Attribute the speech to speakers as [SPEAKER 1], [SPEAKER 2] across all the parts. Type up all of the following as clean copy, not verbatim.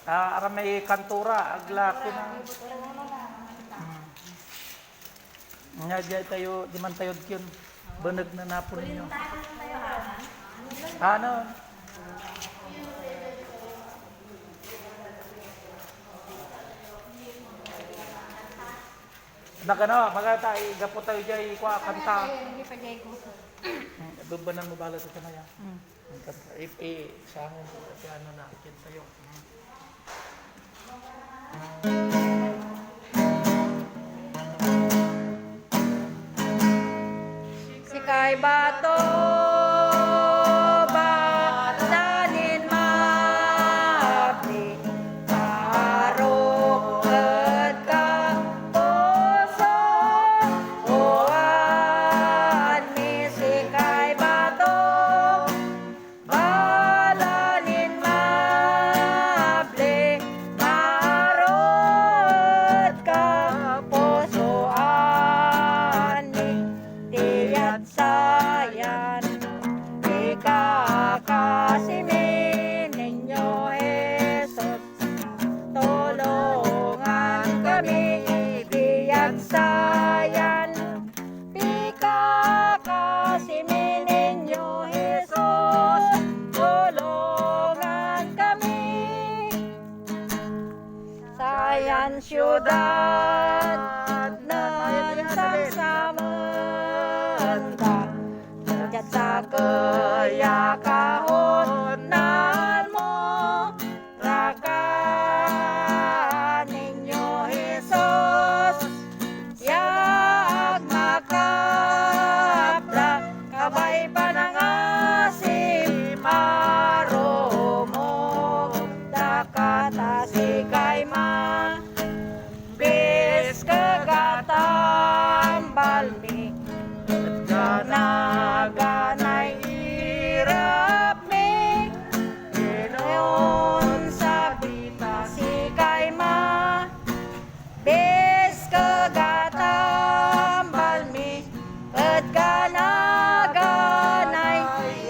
[SPEAKER 1] Ara may kantura, aglaki na. Nga diya tayo, di man tayo yun. Banag na napon ninyo. Ano? Nagano, magata igapo tayo diay kwa kanta. Dubanan mo bala sa kanaya. Kanta. Sa amin kasi ano na kin tayo.
[SPEAKER 2] Sikay bato balanin mabli tarok ket ka puso oan ni sikay bato balanin mabli tarok ka puso ani tiyat sayan ikakasimin ninyo Jesus tulungan kami tiyat sayan ikakasimin ninyo Jesus tulungan kami sayan syudad nan samsamanta Kagat sa kaya kahonan mo Raka ninyo Jesus Yag makapla Kabay panangasim Marumog Dakatasikay ma Bis kagatam balmi Ganaganay irap mi Ginoon sa bita sikay ma Bis kagatambal mi At ganaganay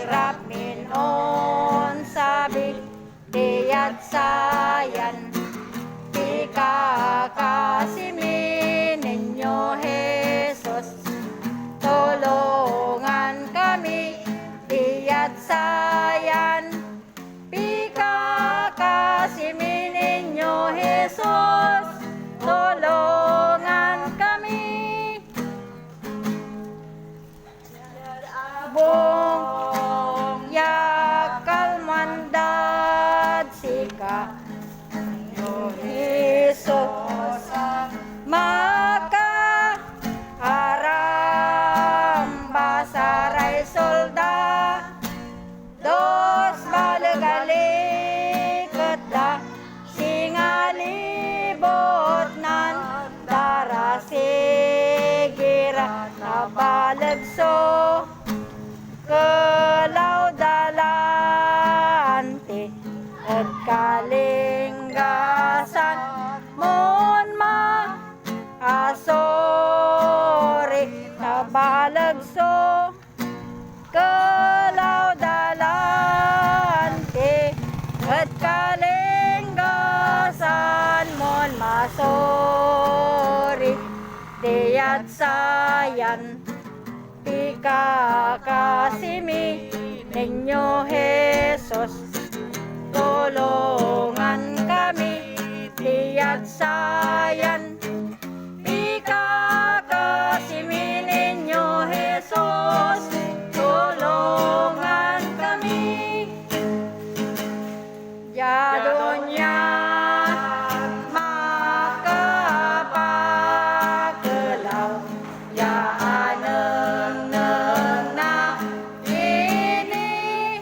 [SPEAKER 2] irap mi Noon sabi Diyat sayan Di kakasimin ninyo Jesus tulungan kami tiyat sayan pikakasimin ninyo Jesus tulungan kami bong yakal mandad sika Jesus maka aramba saray solda dos balagalikot da singalibot nan darasigira nabalagso kelaw dalante at kalinggasan mon ma asori nabalagso kelaw dalante at kalinggasan mon masori tiyat sayan pikakasimi ninyo Jesus tulungan kami tiyat sayan pikakasimi ninyo Jesus tulungan kami jadonya makapagkelaw yaaneng na ini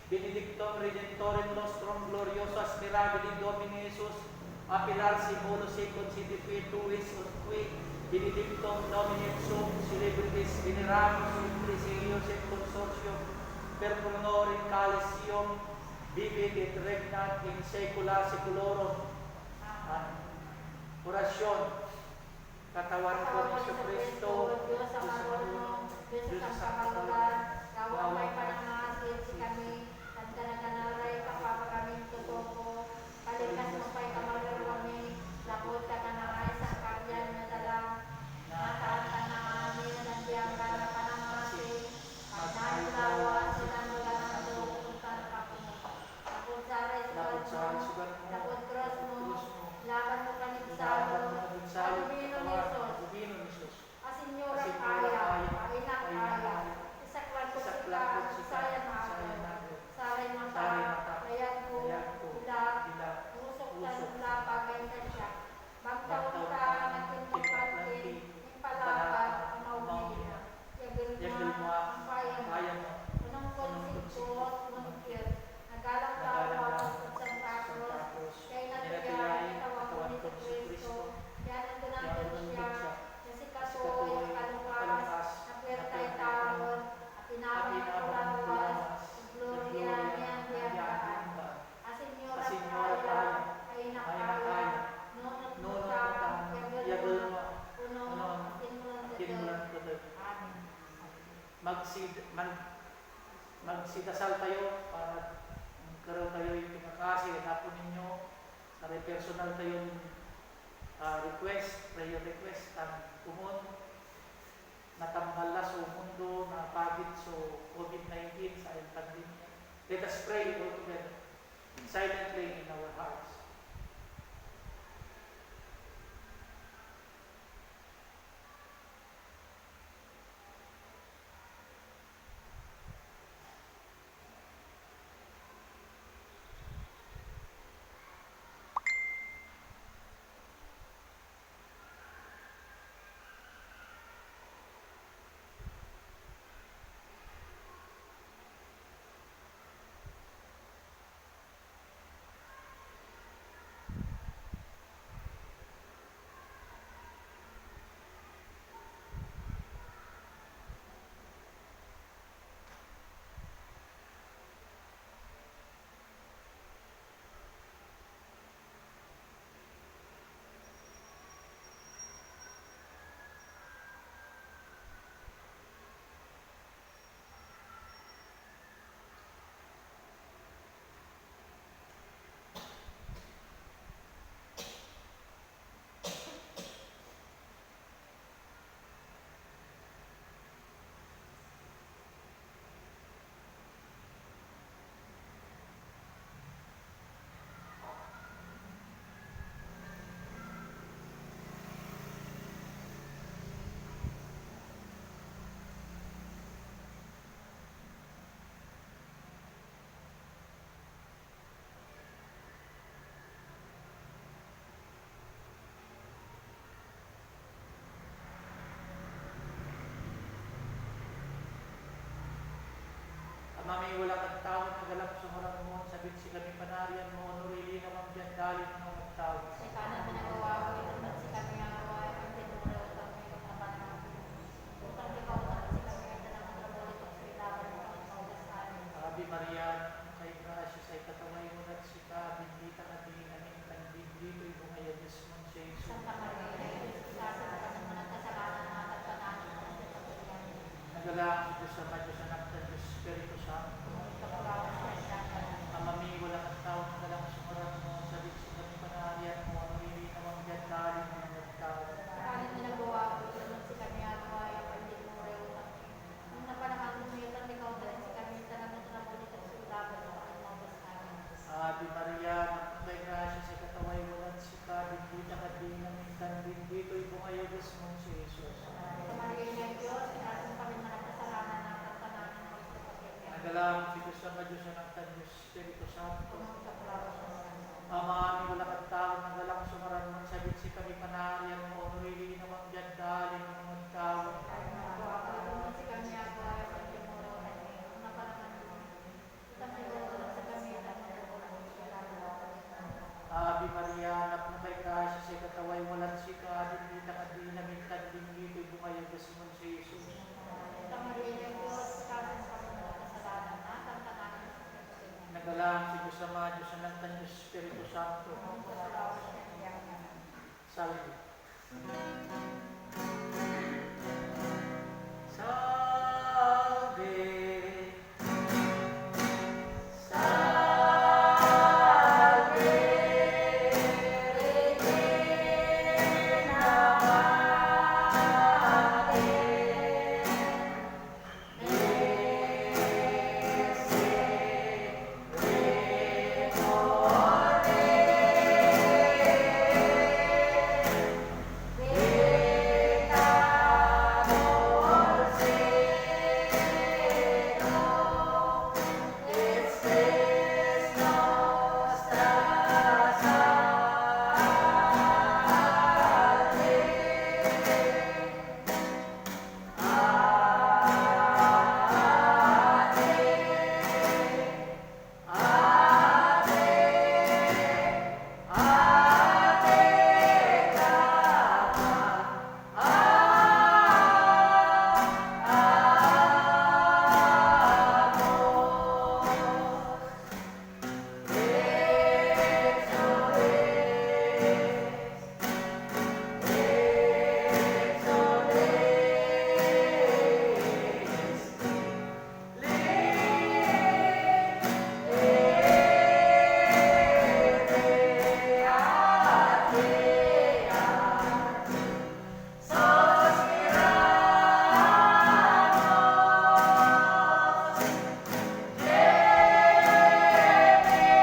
[SPEAKER 1] benedictum redentorem nostrum gloriosas mirabili Domini Jesus, apilar simulo secund sidique tuis qui, benedictum nomine sum celebritis veneramus ecclesiae et consortium, per honoris calisium, vivit et regnat in saecula saeculorum. Amen. Orasyon. Katawan ko ni Jesucristo,
[SPEAKER 2] Diyos ang marunong, Diyos ang pangalagan, kawan may panangasin si kami, at kanaganaray kapapa kami tutoko, kalikas mo pa'y kamargar kami, lakot ka kanangay sa karyan na dalang, nataan ka na amin, nandiyan ka na panangasin, at nailawan sila mula ng tukutan ka po. Lakot saray sugat mo, lakot cross mo, laban mo kanigsalo, Alubino ni Jesus, Asinyora kaya, Ainak kaya, Isakwan ko sila, Sayan ako, Saray mata, Layag ko, Ila, Usok ka nula, Pagay ka siya, Magtaon ka, Nagtintupatin, Impalapad, Amaugin, Yagil mo, ang kaya mo, Unang konsikot, Munkir, Nagalang lawas, Santa Cruz, Kay natiyay, Tawag ko ni Cristo, yan ang tunatod siya, na si Kasoy, kalukas, na puwerta'y taon, at pinapit ko lawas, ang gloria niya ang diyagaan. Asinyora kaya, ay nakaya, nunod utang, yagul mo, puno, tinulan tudod. Amen. Magsidasal tayo para magkaroon tayo yung pinakasi, hapon ninyo, sa personal tayong prayer request, ang kumon, natambala sa mundo, napagit sa COVID-19, sa pandemic. Let us pray all together, silently in our hearts. Mami wala kang tao na galap sumarang mo, sabit si kami panarian mo, nurili na mambiandalin mo ng tao. Sa kanan na nagawa ko, itapat si kami ang gawa, ang tinuro, utang mo yung mga panahon. Utang di ka utang si kami, ang dalang ang trabulit at sa ilaban mo ang paugasan.
[SPEAKER 1] Ave Maria, kay grasya sa ikataway mo at sika, bendita ka din namin, kan bendito yung mga yadis mo sa Jesus.
[SPEAKER 2] Santa Maria, isa sa mga kasalanan na tagpananin ng pagpapagyan.
[SPEAKER 1] Nagalang Diyos sa Diyos anak ng Diyos Espiritu Santo. Mami wala kang tao na galang sumarang mo, sabit si kami panarian mo, nurili na mambiandalin mo ng tao.
[SPEAKER 2] Kanin na nagawa ko, sunod si kami ang gawa, ang tinuro, utang mo. Nung napanahon mo yung ikaw dahil si kami, talagang trabulit at sa ilaban mo ang paugasan.
[SPEAKER 1] Ave Maria, may grasya sa kataway mo at sika, bendita ka din namin, kan bendito yung mga yadis mo sa Jesus.
[SPEAKER 2] Sa Maria niya Diyos, inasin kami mga kasalanan na tagpananin ng pagpapagyan.
[SPEAKER 1] Nagalang Diyos sa Diyos anak ng Diyos Espiritu Santo. Ama, aming wala kang tao, nagalang sumarang mo, sabit si kami panarian mo, nurili na mambiandalin mo ng tao.
[SPEAKER 2] Si kami ang gawa, ang tinuro, utang mo
[SPEAKER 1] Pinagdalaan si Diyos Ama, Diyos Anak, at Diyos Espiritu Santo.
[SPEAKER 2] Salamat sa Diyos.
[SPEAKER 1] Salve.